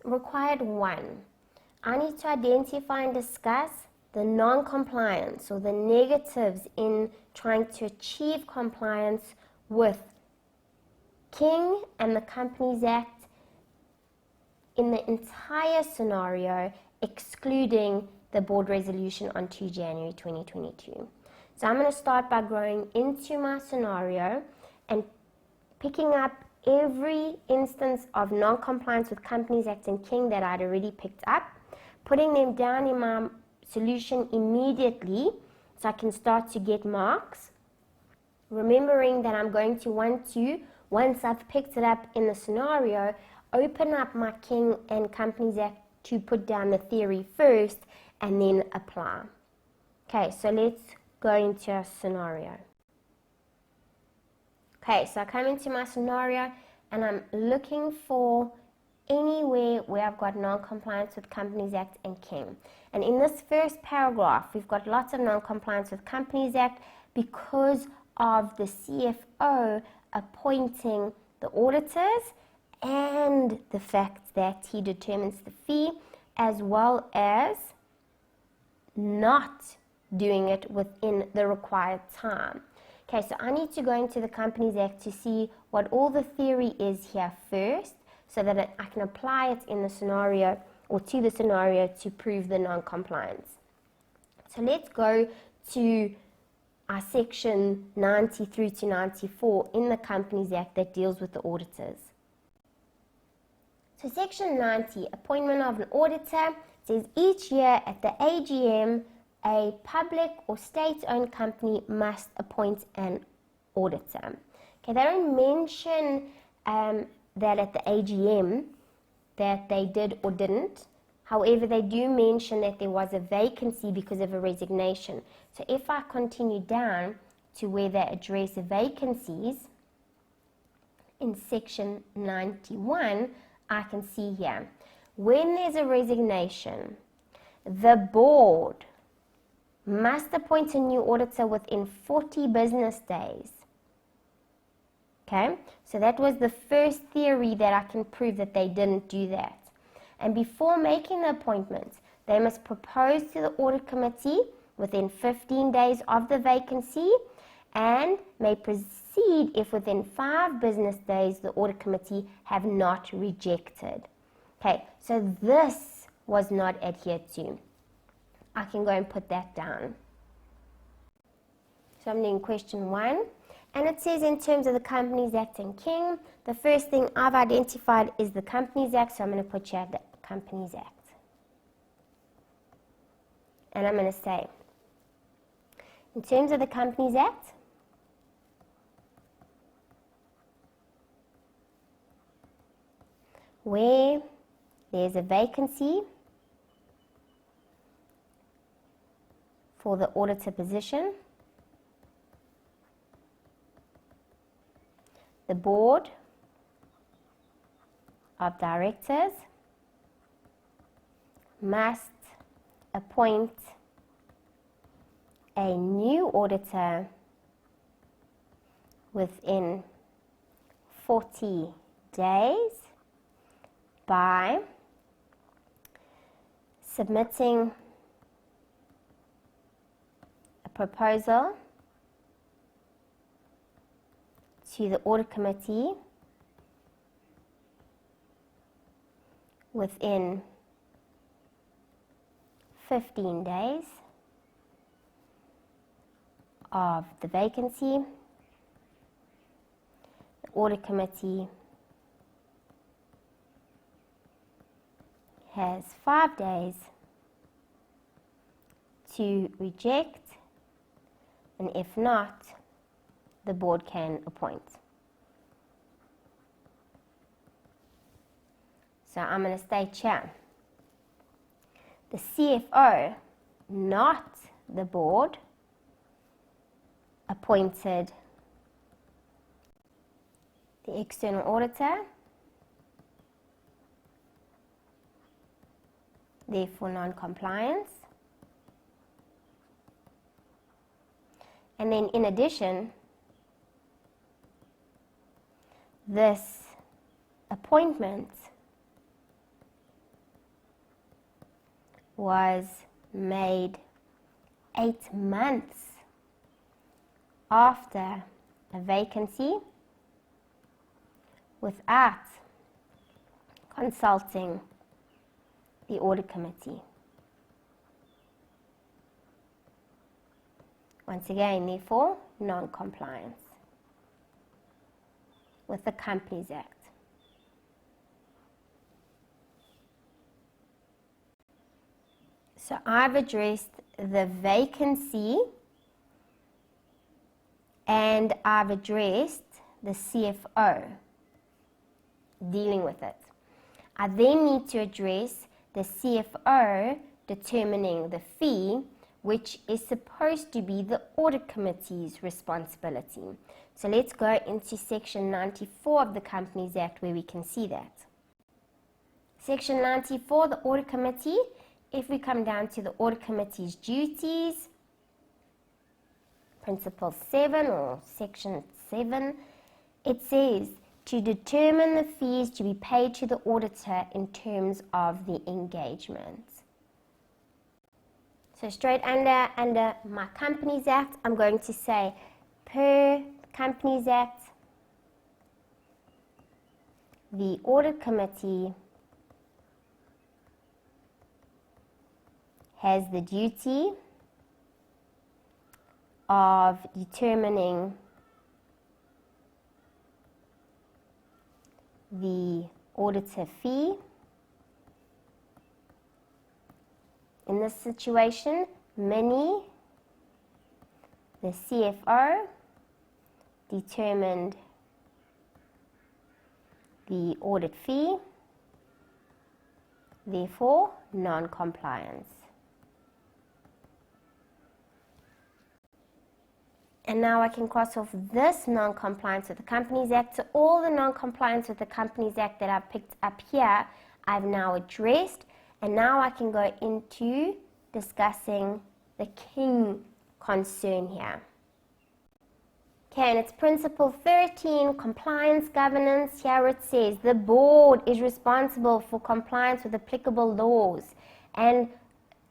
Required 1. I need to identify and discuss the non-compliance or the negatives in trying to achieve compliance with King and the Companies Act in the entire scenario, excluding the board resolution on 2 January 2022. So I'm going to start by going into my scenario and picking up every instance of non-compliance with Companies Act and King that I'd already picked up, putting them down in my solution immediately so I can start to get marks, remembering that I'm going to want to, once I've picked it up in the scenario, open up my King and Companies Act to put down the theory first and then apply. Okay, so let's go into a scenario. Okay, so I come into my scenario and I'm looking for anywhere where I've got non-compliance with Companies Act and King. And in this first paragraph, we've got lots of non-compliance with Companies Act because of the CFO appointing the auditors and the fact that he determines the fee, as well as not doing it within the required time. Okay, so I need to go into the Companies Act to see what all the theory is here first, so that I can apply it in the scenario or to the scenario to prove the non-compliance. So let's go to our section 90 through to 94 in the Companies Act that deals with the auditors. So section 90, appointment of an auditor, says each year at the AGM, a public or state-owned company must appoint an auditor. Okay, they don't mention that at the AGM that they did or didn't. However, they do mention that there was a vacancy because of a resignation. So if I continue down to where they address vacancies, in section 91, I can see here, when there's a resignation, the board must appoint a new auditor within 40 business days. Okay, so that was the first theory that I can prove that they didn't do that. And before making the appointment, they must propose to the audit committee within 15 days of the vacancy and may proceed if within 5 business days the audit committee have not rejected. Okay, so this was not adhered to. I can go and put that down. So I'm doing question 1. And it says in terms of the Companies Act and King, the first thing I've identified is the Companies Act, so I'm going to put here the Companies Act. And I'm going to say, in terms of the Companies Act, where there's a vacancy for the auditor position, the board of directors must appoint a new auditor within 40 days by submitting a proposal to the audit committee within 15 days of the vacancy. The audit committee has 5 days to reject, and if not, the board can appoint. So I'm going to state here, the CFO, not the board, appointed the external auditor, therefore non-compliance. And then in addition, this appointment was made 8 months after a vacancy without consulting the audit committee. Once again, therefore, non-compliance with the Companies Act. So I've addressed the vacancy and I've addressed the CFO dealing with it. I then need to address the CFO determining the fee, which is supposed to be the audit committee's responsibility. So let's go into section 94 of the Companies Act where we can see that. Section 94, the audit committee. If we come down to the audit committee's duties, Principle 7 or Section 7, it says to determine the fees to be paid to the auditor in terms of the engagement. So straight under my Companies Act, I'm going to say per Companies Act, the audit committee has the duty of determining the auditor fee. In this situation, Minnie, the CFO, determined the audit fee, therefore non-compliance. And now I can cross off this non-compliance with the Companies Act. So all the non-compliance with the Companies Act that I've picked up here, I've now addressed. And now I can go into discussing the King concern here. Okay, and it's Principle 13, Compliance Governance. Here it says the board is responsible for compliance with applicable laws and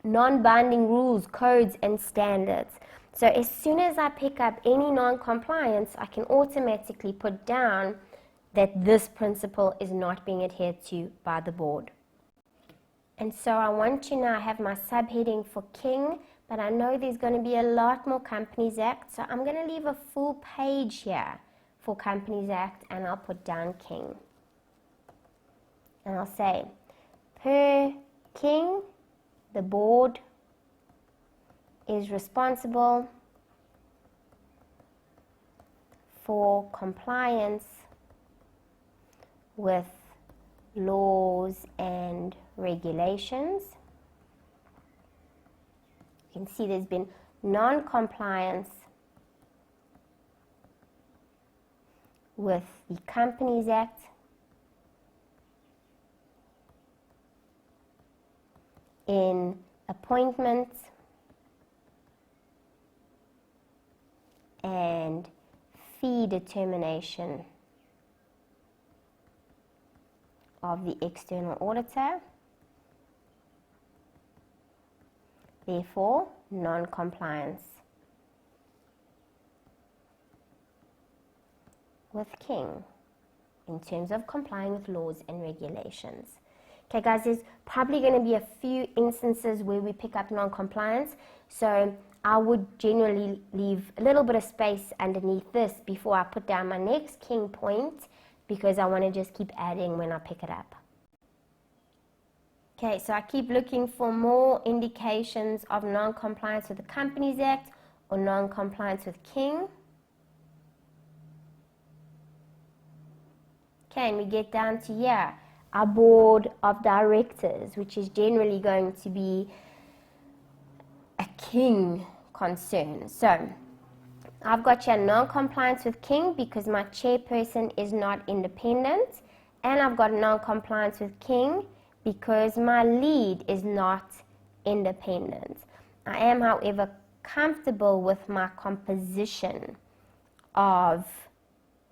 non-binding rules, codes, and standards. So as soon as I pick up any non-compliance, I can automatically put down that this principle is not being adhered to by the board. And so I want to now have my subheading for King, but I know there's going to be a lot more Companies Act, so I'm going to leave a full page here for Companies Act and I'll put down King. And I'll say, per King, the board is responsible for compliance with laws and regulations. You can see there's been non-compliance with the Companies Act in appointments and fee determination of the external auditor, therefore non-compliance with King in terms of complying with laws and regulations. Okay guys, there's probably going to be a few instances where we pick up non-compliance, so I would generally leave a little bit of space underneath this before I put down my next King point, because I want to just keep adding when I pick it up. Okay, so I keep looking for more indications of non-compliance with the Companies Act or non-compliance with King. Okay, and we get down to here, our board of directors, which is generally going to be a King concern. So I've got here non-compliance with King because my chairperson is not independent, and I've got non-compliance with King because my lead is not independent. I am, however, comfortable with my composition of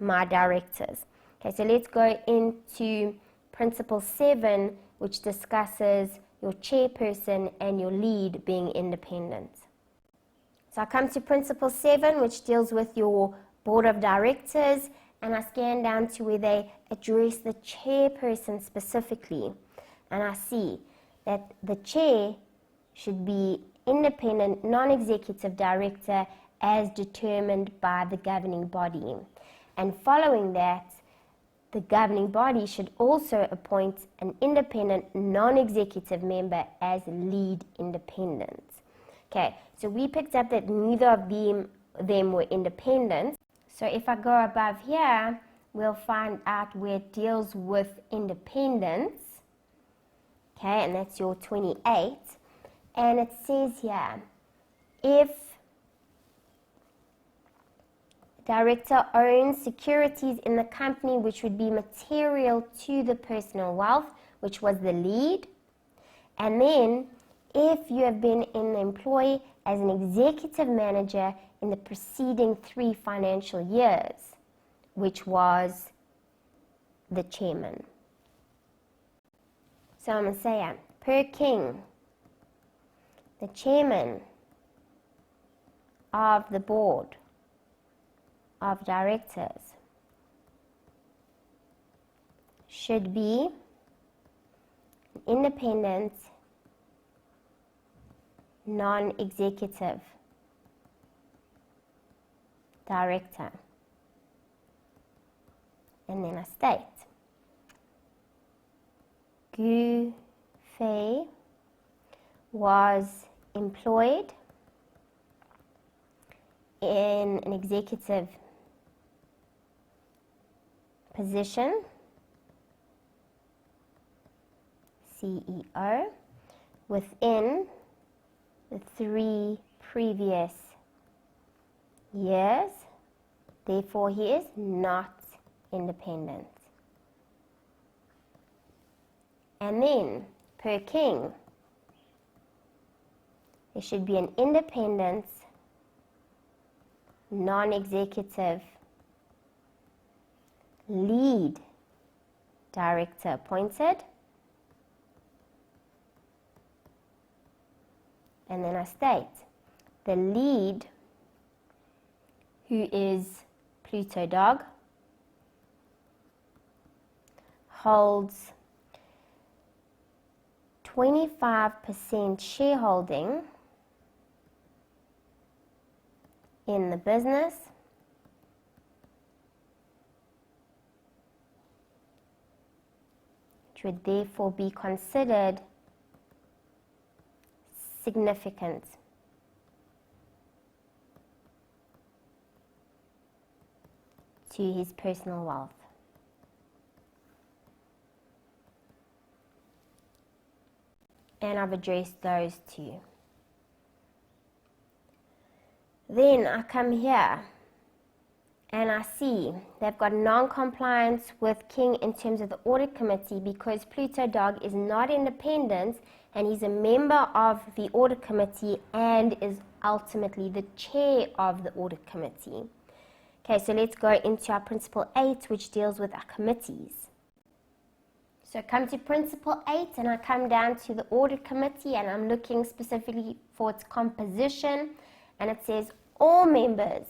my directors. Okay, so let's go into Principle 7, which discusses your chairperson and your lead being independent. So I come to principle 7, which deals with your board of directors, and I scan down to where they address the chairperson specifically, and I see that the chair should be independent, non-executive director as determined by the governing body. And following that, the governing body should also appoint an independent, non-executive member as lead independent. Okay, so we picked up that neither of them were independent. So if I go above here, we'll find out where it deals with independence. Okay, and that's your 28. And it says here, if director owns securities in the company which would be material to the personal wealth, which was the lead, and then if you have been in the employ as an executive manager in the preceding 3 financial years, which was the chairman. So I'm going to say per king, the chairman of the board of directors should be an independent, non-executive director. And then I state, Gu Fei was employed in an executive position, CEO, within the 3 previous years. Therefore, he is not independent. And then, per king, there should be an independent, non-executive lead director appointed. And then I state, the lead, who is Pluto Dog, holds 25% shareholding in the business, which would therefore be considered significant. To his personal wealth. And I've addressed those 2. Then I come here and I see they've got non-compliance with King in terms of the audit committee because Pluto Dog is not independent and he's a member of the audit committee and is ultimately the chair of the audit committee. Okay, so let's go into our principle 8, which deals with our committees. So I come to principle 8 and I come down to the audit committee and I'm looking specifically for its composition, and it says all members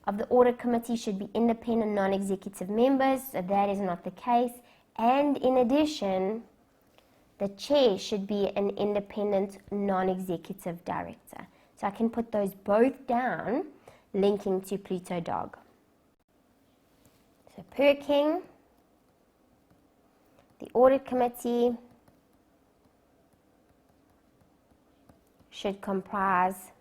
of the audit committee should be independent non-executive members, so that is not the case, and in addition the chair should be an independent non-executive director. So I can put those both down linking to Pluto Dog. So per king, the audit committee should comprise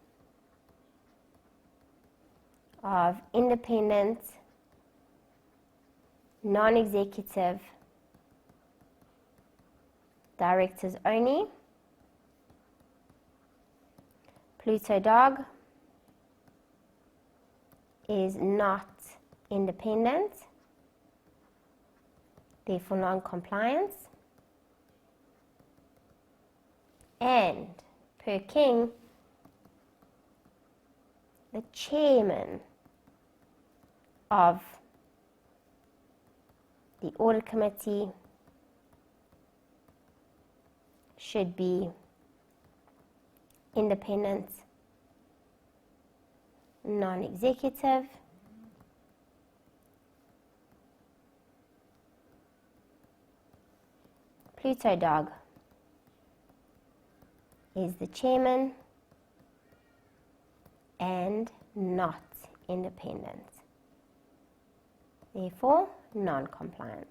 of independent, non-executive directors only. Pluto Dog is not independent, therefore non-compliance. And per king, the chairman of the audit committee should be independent, non-executive. Pluto dog is the chairman and not independent. Therefore, non-compliance.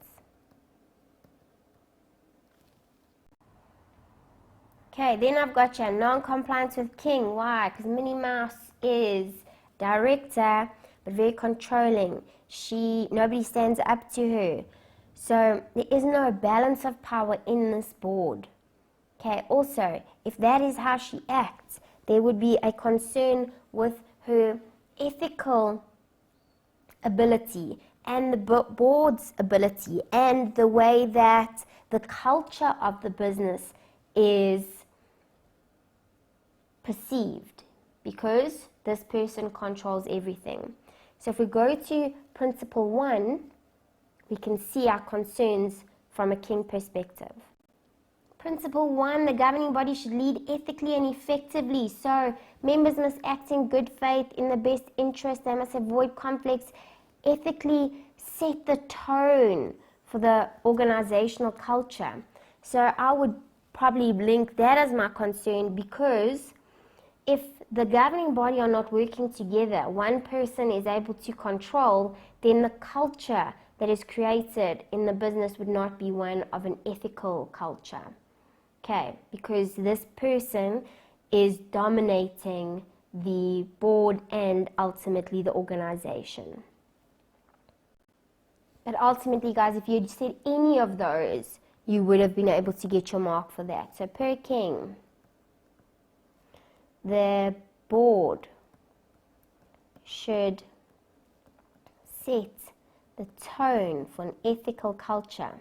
Okay, then I've got your non-compliance with King. Why? Because Minnie Mouse is director, but very controlling. Nobody stands up to her. So there is no balance of power in this board. Okay, also, if that is how she acts, there would be a concern with her ethical ability and the board's ability and the way that the culture of the business is perceived, because this person controls everything. So if we go to principle 1, we can see our concerns from a King perspective. Principle 1, the governing body should lead ethically and effectively. So members must act in good faith in the best interest. They must avoid conflicts, ethically set the tone for the organizational culture. So I would probably link that as my concern, because if the governing body are not working together, one person is able to control, then the culture that is created in the business would not be one of an ethical culture. Okay, because this person is dominating the board and ultimately the organization. But ultimately, guys, if you had said any of those, you would have been able to get your mark for that. So per King, the board should set the tone for an ethical culture.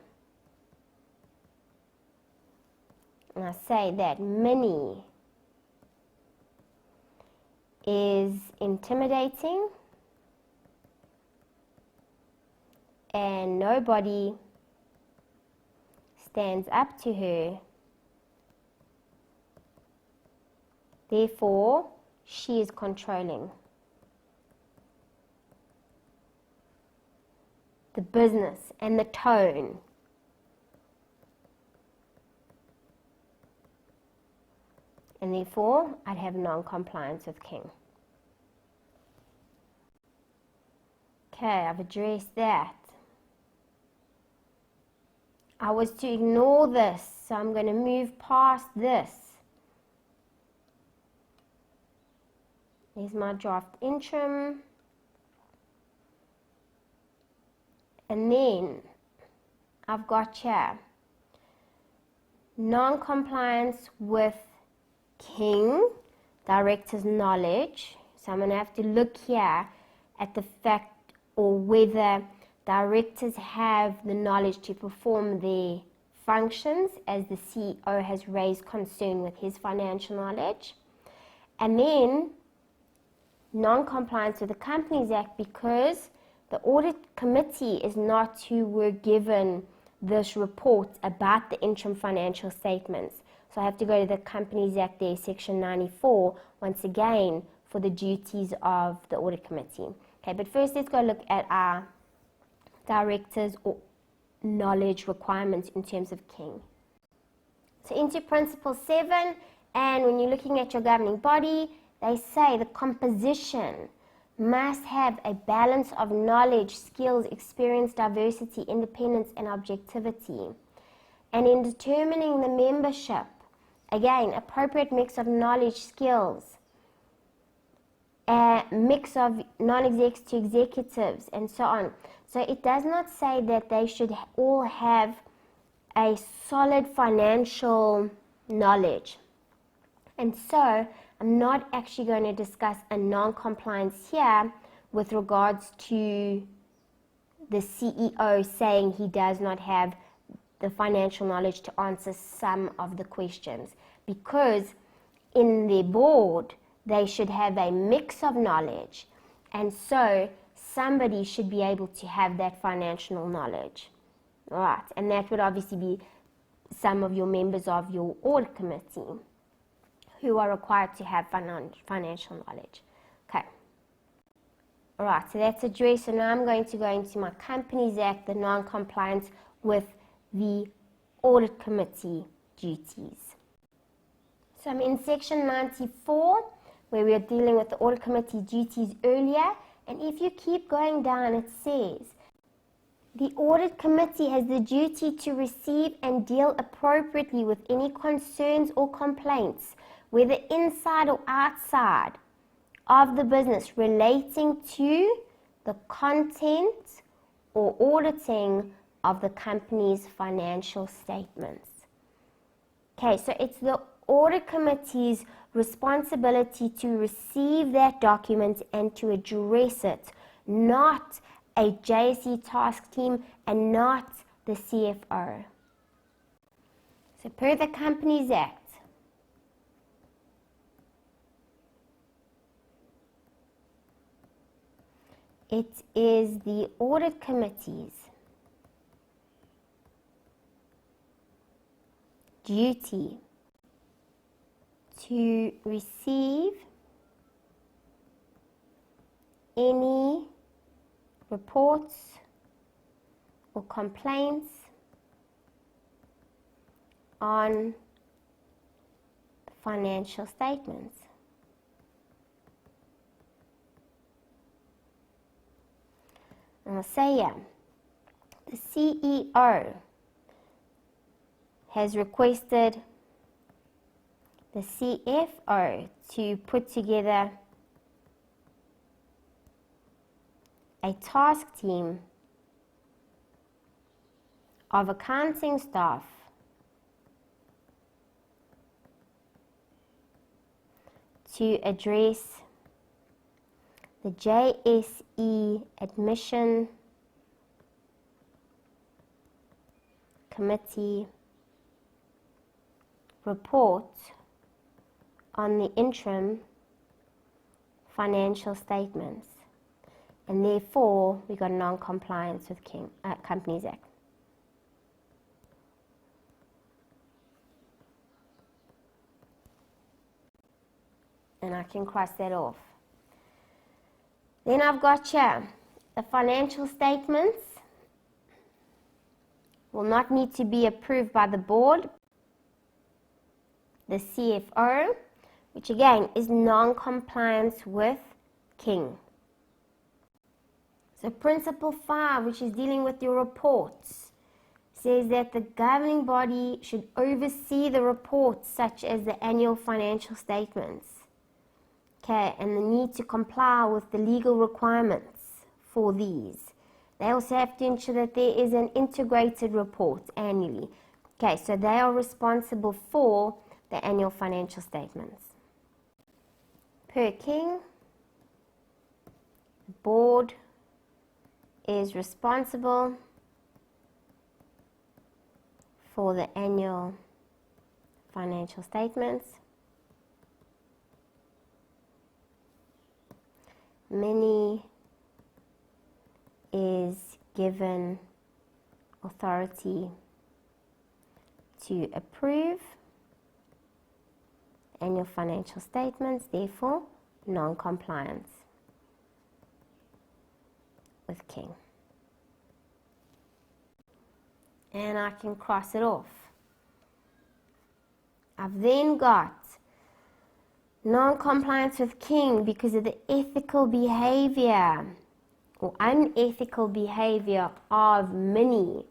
And I say that Minnie is intimidating and nobody stands up to her. Therefore, she is controlling the business and the tone. And therefore, I'd have non-compliance with King. Okay, I've addressed that. I was to ignore this, so I'm going to move past this. Here's my draft interim. And then I've got here non-compliance with King, director's knowledge. So I'm going to have to look here at the fact or whether directors have the knowledge to perform their functions, as the CEO has raised concern with his financial knowledge. And then non-compliance with the Companies Act, because the audit committee is not who were given this report about the interim financial statements. So I have to go to the Companies Act there, section 94, once again, for the duties of the audit committee. Okay, but first let's go look at our directors' or knowledge requirements in terms of King. So into principle 7, and when you're looking at your governing body, they say the composition must have a balance of knowledge, skills, experience, diversity, independence, and objectivity. And in determining the membership, again, appropriate mix of knowledge, skills, a mix of non-execs to executives, and so on. So it does not say that they should all have a solid financial knowledge. And so I'm not actually going to discuss a non-compliance here with regards to the CEO saying he does not have the financial knowledge to answer some of the questions, because in their board they should have a mix of knowledge, and so somebody should be able to have that financial knowledge. Right, and that would obviously be some of your members of your audit committee who are required to have financial knowledge. Okay. All right, so that's addressed. So now I'm going to go into my Companies Act, the non-compliance with the audit committee duties. So I'm in section 94, where we are dealing with the audit committee duties earlier. And if you keep going down, it says, the audit committee has the duty to receive and deal appropriately with any concerns or complaints, whether inside or outside of the business, relating to the content or auditing of the company's financial statements. Okay, so it's the audit committee's responsibility to receive that document and to address it, not a JSE task team and not the CFO. So per the Companies Act, it is the audit committee's duty to receive any reports or complaints on financial statements. And I'll say here, the CEO has requested the CFO to put together a task team of accounting staff to address the JSE Admission Committee report on the interim financial statements, and therefore we got non-compliance with Companies Act. And I can cross that off. Then I've got here, the financial statements will not need to be approved by the board, the CFO, which again is non-compliance with King. So Principle 5, which is dealing with your reports, says that the governing body should oversee the reports such as the annual financial statements. Okay, and the need to comply with the legal requirements for these. They also have to ensure that there is an integrated report annually. Okay, so they are responsible for the annual financial statements. Per King, the board is responsible for the annual financial statements. Mini is given authority to approve annual financial statements, therefore non-compliance with King. And I can cross it off. I've then got non-compliance with King because of the ethical behavior or unethical behavior of Minnie.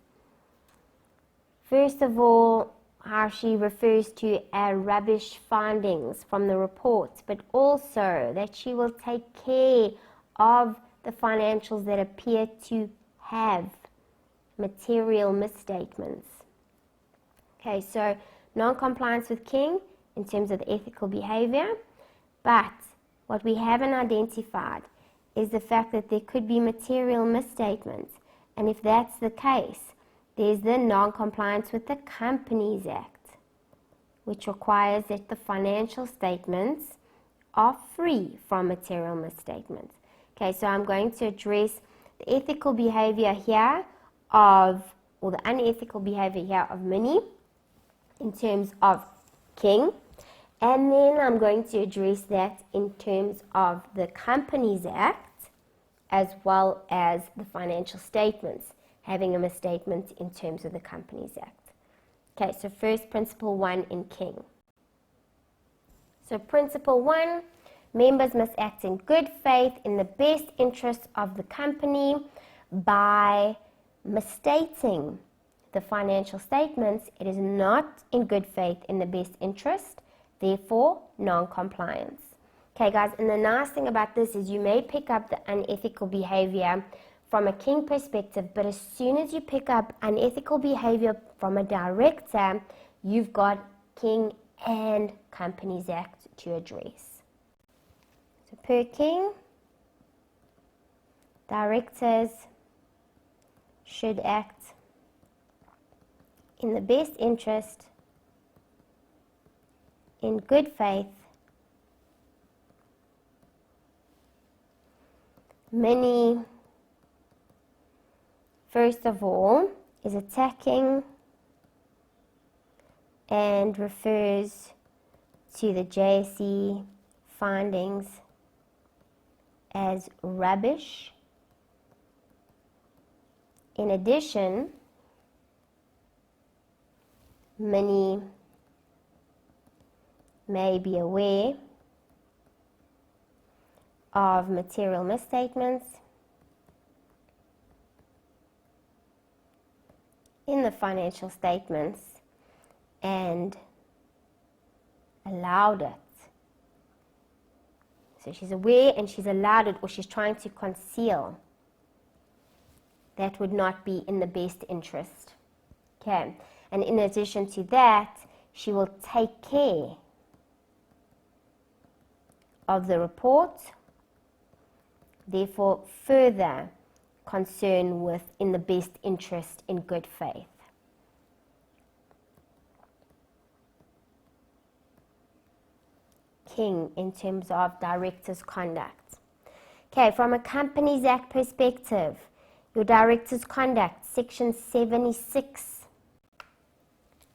First of all, how she refers to rubbish findings from the reports, but also that she will take care of the financials that appear to have material misstatements. Okay, so non-compliance with King in terms of the ethical behavior, but what we haven't identified is the fact that there could be material misstatements, and if that's the case, there's the non-compliance with the Companies Act, which requires that the financial statements are free from material misstatements. Okay, so I'm going to address the ethical behavior here or the unethical behavior here of Minnie, in terms of king, and then I'm going to address that in terms of the Companies Act as well as the financial statements, having a misstatement in terms of the Companies Act. Okay, so first, principle 1 in king. So principle 1, members must act in good faith in the best interests of the company by misstating the financial statements. It is not in good faith in the best interest, therefore non-compliance. Okay guys, and the nice thing about this is you may pick up the unethical behavior from a king perspective, but as soon as you pick up unethical behavior from a director, you've got king and Companies Act to address. So per king, directors should act in the best interest, in good faith. Many, first of all, is attacking and refers to the JSE findings as rubbish. In addition, many may be aware of material misstatements in the financial statements and allowed it. So she's aware and she's allowed it, or she's trying to conceal. That would not be in the best interest. Okay, and in addition to that, she will take care of the report, therefore further concern with in the best interest in good faith. King in terms of director's conduct. Okay, from a Companies Act perspective, your director's conduct, Section 76.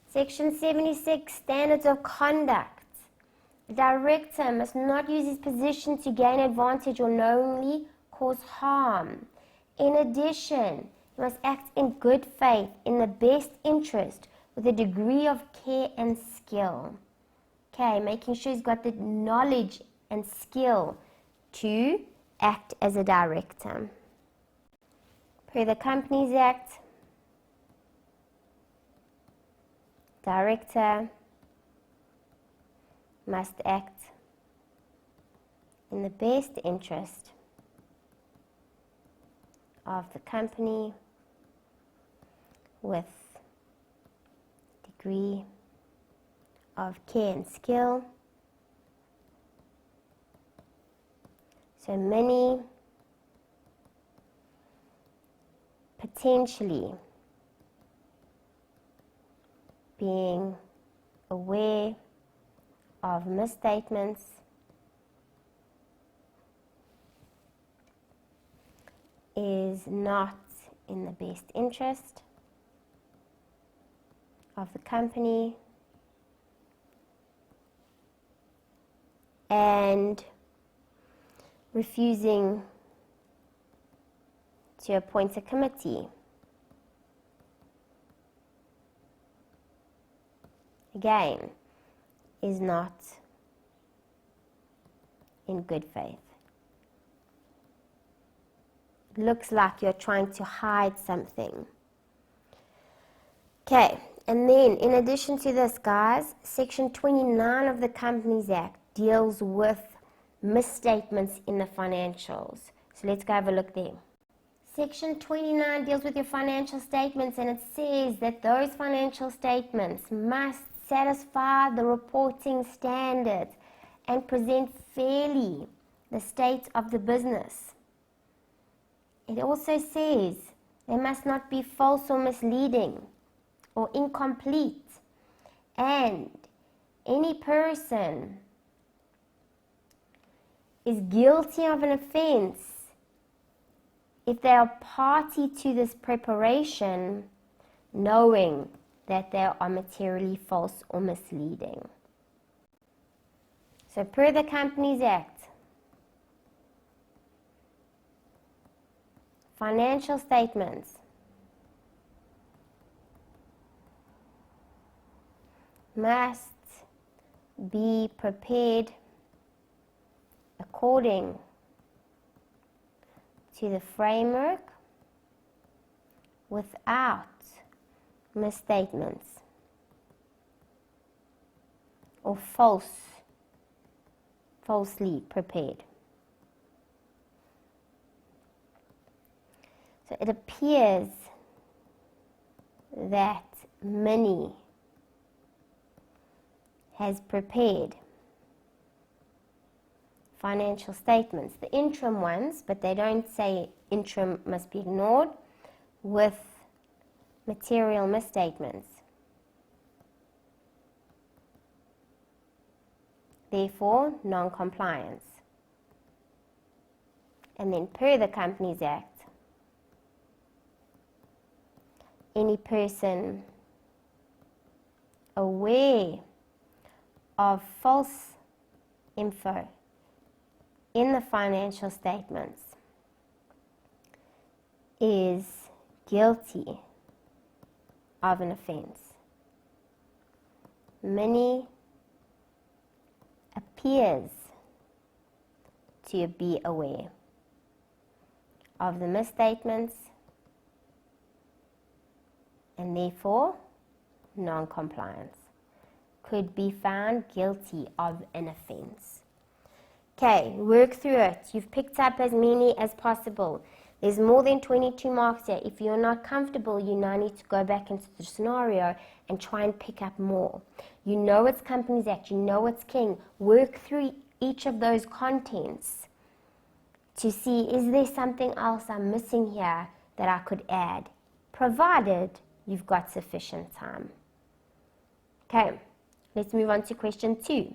Section 76, standards of conduct. The director must not use his position to gain advantage or knowingly cause harm. In addition, he must act in good faith in the best interest with a degree of care and skill. Okay, making sure he's got the knowledge and skill to act as a director. Per the Companies Act, director must act in the best interest of the company with degree of care and skill. So many potentially being aware of misstatements is not in the best interest of the company, and refusing to appoint a committee, again, is not in good faith. It looks like you're trying to hide something. Okay, and then in addition to this, guys, Section 29 of the Companies Act deals with misstatements in the financials. So let's go have a look there. Section 29 deals with your financial statements, and it says that those financial statements must satisfy the reporting standards and present fairly the state of the business. It also says they must not be false or misleading or incomplete, and any person is guilty of an offense if they are party to this preparation, knowing that they are materially false or misleading. So per the Companies Act, financial statements must be prepared according to the framework without misstatements or falsely prepared. So it appears that Minnie has prepared financial statements, the interim ones, but they don't say interim must be ignored, with material misstatements. Therefore, non-compliance. And then per the Companies Act, any person aware of false info in the financial statements is guilty of an offense. Minnie appears to be aware of the misstatements and therefore non-compliance, could be found guilty of an offense. Okay, work through it. You've picked up as many as possible. There's more than 22 marks here. If you're not comfortable, you now need to go back into the scenario and try and pick up more. You know it's Companies Act, you know it's king. Work through each of those contents to see, is there something else I'm missing here that I could add, provided you've got sufficient time. Okay, let's move on to question 2.